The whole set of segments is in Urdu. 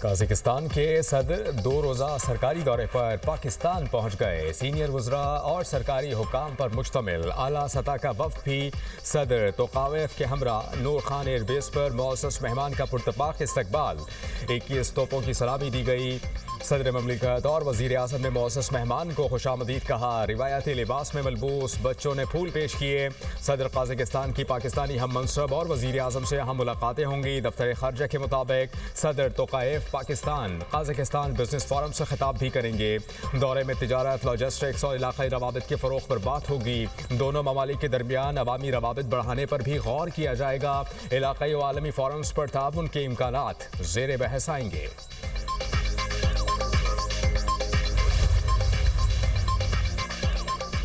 قازقستان کے صدر 2 روزہ سرکاری دورے پر پاکستان پہنچ گئے۔ سینئر وزراء اور سرکاری حکام پر مشتمل اعلیٰ سطح کا وفد بھی صدر توقائف کے ہمراہ نور خان ایئر بیس پر معزز مہمان کا پرتپاک استقبال۔ 21 توپوں کی سلامی دی گئی۔ صدر مملکت اور وزیر اعظم نے معزز مہمان کو خوش آمدید کہا۔ روایتی لباس میں ملبوس بچوں نے پھول پیش کیے۔ صدر قازقستان کی پاکستانی ہم منصب اور وزیر اعظم سے اہم ملاقاتیں ہوں گی۔ دفتر خارجہ کے مطابق صدر توقائف پاکستان قازقستان بزنس فورم سے خطاب بھی کریں گے۔ دورے میں تجارت، لاجسٹکس اور علاقائی روابط کے فروغ پر بات ہوگی۔ دونوں ممالک کے درمیان عوامی روابط بڑھانے پر بھی غور کیا جائے گا۔ علاقائی و عالمی فورمز پر تعاون کے امکانات زیر بحث آئیں گے۔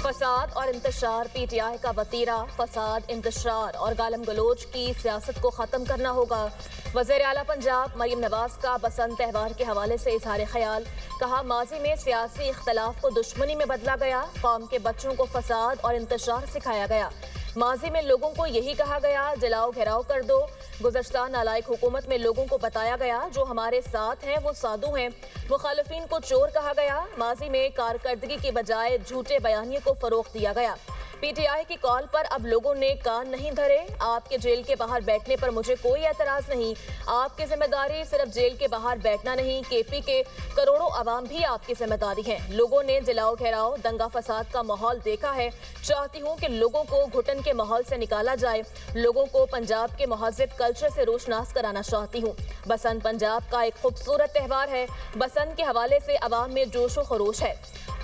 فساد اور انتشار پی ٹی آئی کا وتیرہ۔ فساد، انتشار اور گالم گلوچ کی سیاست کو ختم کرنا ہوگا۔ وزیر اعلیٰ پنجاب مریم نواز کا بسنت تہوار کے حوالے سے اظہار خیال۔ کہا، ماضی میں سیاسی اختلاف کو دشمنی میں بدلا گیا، قوم کے بچوں کو فساد اور انتشار سکھایا گیا۔ ماضی میں لوگوں کو یہی کہا گیا، جلاؤ گھیراؤ کر دو۔ گزشتہ نالائق حکومت میں لوگوں کو بتایا گیا، جو ہمارے ساتھ ہیں وہ سادھو ہیں۔ مخالفین کو چور کہا گیا۔ ماضی میں کارکردگی کی بجائے جھوٹے بیانیے کو فروغ دیا گیا۔ پی ٹی آئی کی کال پر اب لوگوں نے کان نہیں دھرے۔ آپ کے جیل کے باہر بیٹھنے پر مجھے کوئی اعتراض نہیں۔ آپ کی ذمہ داری صرف جیل کے باہر بیٹھنا نہیں، کے پی کے کروڑوں عوام بھی آپ کی ذمہ داری ہیں۔ لوگوں نے جلاؤ گھیراؤ، دنگا فساد کا ماحول دیکھا ہے۔ چاہتی ہوں کہ لوگوں کو گھٹن کے ماحول سے نکالا جائے۔ لوگوں کو پنجاب کے مہذب کلچر سے روشناس کرانا چاہتی ہوں۔ بسنت پنجاب کا ایک خوبصورت تہوار ہے۔ بسنت کے حوالے سے عوام میں جوش و خروش ہے۔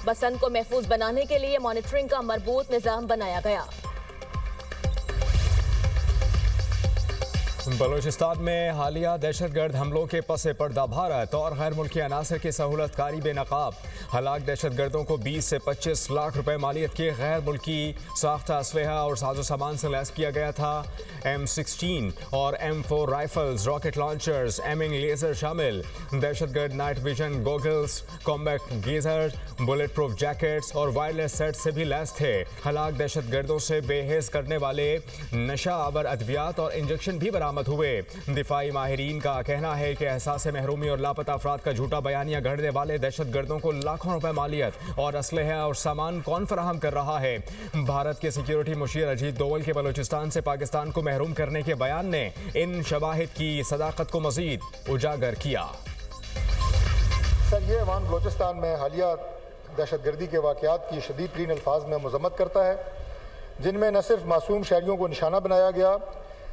بسنت کو محفوظ بنانے کے لیے مانیٹرنگ کا مربوط نظام بنایا گیا۔ بلوچستان میں حالیہ دہشت گرد حملوں کے پس پردہ بھارت اور غیر ملکی عناصر کی سہولت کاری بے نقاب۔ ہلاک دہشت گردوں کو 20 سے 25 لاکھ روپے مالیت کے غیر ملکی ساختہ اسلحہ اور ساز و سامان سے لیس کیا گیا تھا۔ M16 اور M4 rifles, rocket launchers, aiming laser شامل۔ دہشت گرد نائٹ ویژن گوگلز، کمبیکٹ گیزر، بلٹ پروف جیکٹس اور وائرلیس سیٹ سے بھی لیس تھے۔ ہلاک دہشت گردوں سے بے حیث کرنے والے نشہ آور ادویات اور انجیکشن بھی برآمد ہوئے۔ دفاعی ماہرین کا کہنا ہے کہ احساس محرومی اور لاپتہ افراد کا جھوٹا بیانیہ گھڑنے والے دہشت گردوں کو لاکھوں روپے مالیت اور اسلحہ اور سامان کون فراہم کر رہا ہے؟ بھارت کے سیکیورٹی مشیر اجیت دوول کے بلوچستان سے پاکستان کو محروم کرنے کے بیان نے ان شواہد کی صداقت کو مزید اجاگر کیا۔ سر، یہ ایوان بلوچستان میں حالیہ دہشت گردی کے واقعات کی شدید ترین الفاظ میں مذمت کرتا ہے، جن میں نہ صرف معصوم شہریوں کو نشانہ بنایا گیا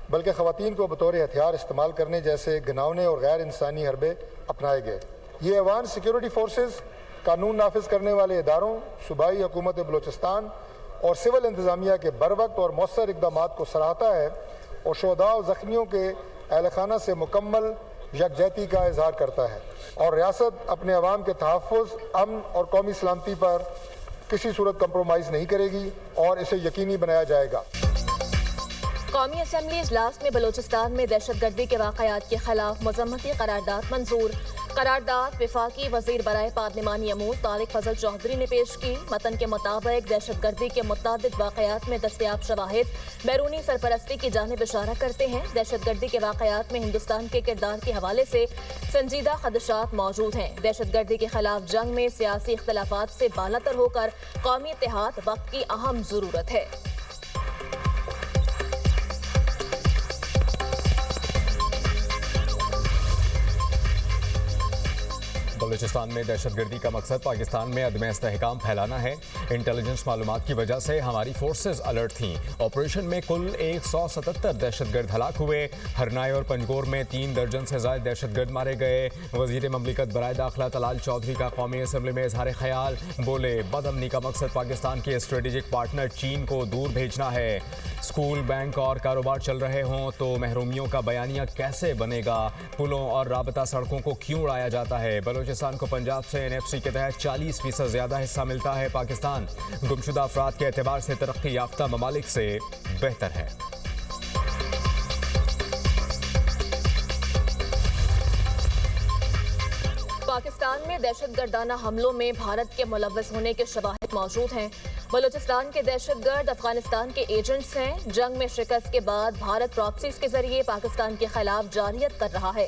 بلکہ خواتین کو بطور ہتھیار استعمال کرنے جیسے گھناؤنے اور غیر انسانی حربے اپنائے گئے۔ یہ ایوان سیکیورٹی فورسز، قانون نافذ کرنے والے اداروں، صوبائی حکومت بلوچستان اور سول انتظامیہ کے بروقت اور مؤثر اقدامات کو سراہتا ہے اور شہداء و زخمیوں کے اہل خانہ سے مکمل یکجہتی کا اظہار کرتا ہے، اور ریاست اپنے عوام کے تحفظ، امن اور قومی سلامتی پر کسی صورت کمپرومائز نہیں کرے گی اور اسے یقینی بنایا جائے گا۔ قومی اسمبلی اجلاس میں بلوچستان میں دہشت گردی کے واقعات کے خلاف مذمتی قرارداد منظور۔ قرارداد وفاقی وزیر برائے پارلیمانی امور طارق فضل چودھری نے پیش کی۔ متن کے مطابق دہشت گردی کے متعدد واقعات میں دستیاب شواہد بیرونی سرپرستی کی جانب اشارہ کرتے ہیں۔ دہشت گردی کے واقعات میں ہندوستان کے کردار کے حوالے سے سنجیدہ خدشات موجود ہیں۔ دہشت گردی کے خلاف جنگ میں سیاسی اختلافات سے بالاتر ہو کر قومی اتحاد وقت کی اہم ضرورت ہے۔ بلوچستان میں دہشت گردی کا مقصد پاکستان میں عدم استحکام پھیلانا ہے۔ انٹیلیجنس معلومات کی وجہ سے ہماری فورسز الرٹ تھیں۔ آپریشن میں کل 177 دہشت گرد ہلاک ہوئے۔ ہرنائی اور پنجگور میں 3 درجن سے زائد دہشت گرد مارے گئے۔ وزیر مملکت برائے داخلہ طلال چودھری کا قومی اسمبلی میں اظہار خیال، بولے بد امنی کا مقصد پاکستان کے اسٹریٹجک پارٹنر چین کو دور بھیجنا ہے۔ اسکول، بینک اور کاروبار چل رہے ہوں تو محرومیوں کا بیانیہ کیسے بنے گا؟ پلوں اور رابطہ سڑکوں کو کیوں اڑایا جاتا ہے؟ بلوچستان کو پنجاب سے NFC کے تحت 40% زیادہ حصہ ملتا ہے۔ پاکستان گمشدہ افراد کے اعتبار سے ترقی یافتہ ممالک سے بہتر ہے۔ پاکستان میں دہشت گردانہ حملوں میں بھارت کے ملوث ہونے کے شواہد موجود ہیں۔ بلوچستان کے دہشت گرد افغانستان کے ایجنٹس ہیں۔ جنگ میں شکست کے بعد بھارت پراکسیز کے ذریعے پاکستان کے خلاف جارحیت کر رہا ہے۔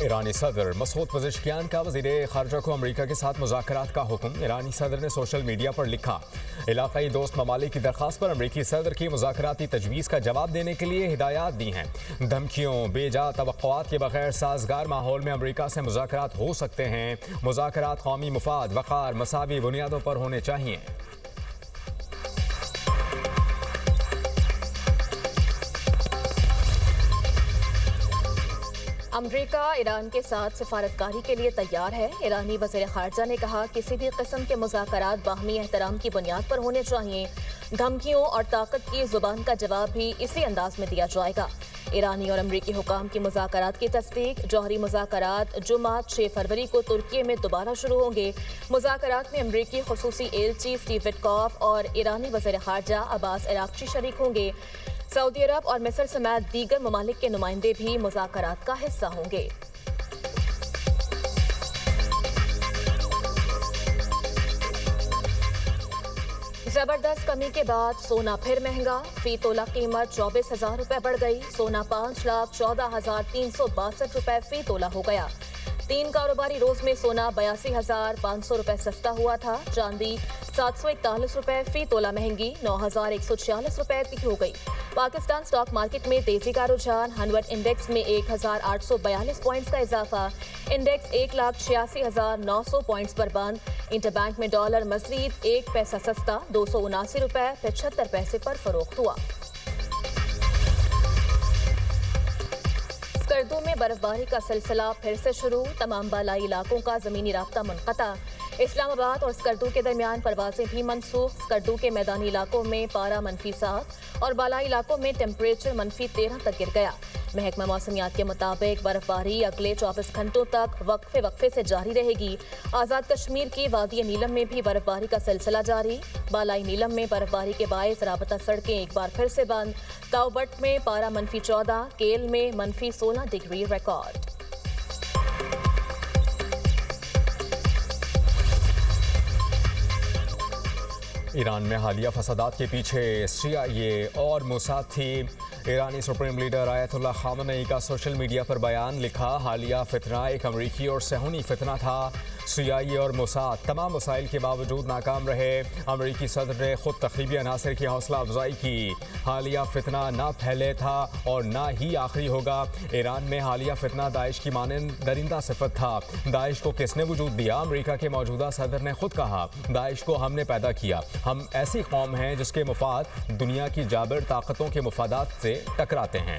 ایرانی صدر مسعود پزشکیان کا وزیر خارجہ کو امریکہ کے ساتھ مذاکرات کا حکم۔ ایرانی صدر نے سوشل میڈیا پر لکھا، علاقائی دوست ممالک کی درخواست پر امریکی صدر کی مذاکراتی تجویز کا جواب دینے کے لیے ہدایات دی ہیں۔ دھمکیوں، بے جا توقعات کے بغیر سازگار ماحول میں امریکہ سے مذاکرات ہو سکتے ہیں۔ مذاکرات قومی مفاد، وقار، مساوی بنیادوں پر ہونے چاہیے۔ امریکہ ایران کے ساتھ سفارتکاری کے لیے تیار ہے۔ ایرانی وزیر خارجہ نے کہا، کسی بھی قسم کے مذاکرات باہمی احترام کی بنیاد پر ہونے چاہیے۔ دھمکیوں اور طاقت کی زبان کا جواب بھی اسی انداز میں دیا جائے گا۔ ایرانی اور امریکی حکام کی مذاکرات کی تصدیق۔ جوہری مذاکرات جمعہ 6 فروری کو ترکی میں دوبارہ شروع ہوں گے۔ مذاکرات میں امریکی خصوصی ایلچی اسٹیو وٹکاف اور ایرانی وزیر خارجہ عباس عراقچی شریک ہوں گے۔ سعودی عرب اور مصر سمیت دیگر ممالک کے نمائندے بھی مذاکرات کا حصہ ہوں گے۔ زبردست کمی کے بعد سونا پھر مہنگا۔ فی تولہ قیمت 24,000 روپے بڑھ گئی۔ سونا 5,14,362 روپے فی تولہ ہو گیا۔ 3 کاروباری روز میں سونا 82,500 روپے سستا ہوا تھا۔ چاندی 741 روپے فی تولہ مہنگی 9,146 روپے کی ہو گئی۔ پاکستان سٹاک مارکیٹ میں تیزی کا رجحان۔ 100 انڈیکس میں 1,842 پوائنٹس کا اضافہ۔ انڈیکس 1,86,900 پوائنٹس پر بند۔ انٹر بینک میں ڈالر مزید 1 پیسہ سستا 279 روپے 75 پیسے پر فروخت ہوا۔ اسکردو میں برف باری کا سلسلہ پھر سے شروع۔ تمام بالائی علاقوں کا زمینی رابطہ منقطع۔ اسلام آباد اور اسکردو کے درمیان پروازیں بھی منسوخ۔ اسکردو کے میدانی علاقوں میں پارہ -7 اور بالائی علاقوں میں ٹیمپریچر -13 تک گر گیا۔ محکمہ موسمیات کے مطابق برف باری اگلے 24 گھنٹوں تک وقفے سے جاری رہے گی۔ آزاد کشمیر کی وادی نیلم میں بھی برف باری کا سلسلہ جاری۔ بالائی نیلم میں برف باری کے باعث رابطہ سڑکیں ایک بار پھر سے بند۔ تاؤبٹ میں پارہ -14، کیل میں -16 ڈگری ریکارڈ۔ ایران میں حالیہ فسادات کے پیچھے CIA اور موساد تھی۔ ایرانی سپریم لیڈر آیت اللہ خامنئی کا سوشل میڈیا پر بیان، لکھا، حالیہ فتنہ ایک امریکی اور صہیونی فتنہ تھا۔ CIA اور موساد تمام وسائل کے باوجود ناکام رہے۔ امریکی صدر نے خود تخریبی عناصر کی حوصلہ افزائی کی۔ حالیہ فتنہ نہ پھیلے تھا اور نہ ہی آخری ہوگا۔ ایران میں حالیہ فتنہ داعش کی مانند درندہ صفت تھا۔ داعش کو کس نے وجود دیا؟ امریکہ کے موجودہ صدر نے خود کہا، داعش کو ہم نے پیدا کیا۔ ہم ایسی قوم ہیں جس کے مفاد دنیا کی جابر طاقتوں کے مفادات سے ٹکراتے ہیں۔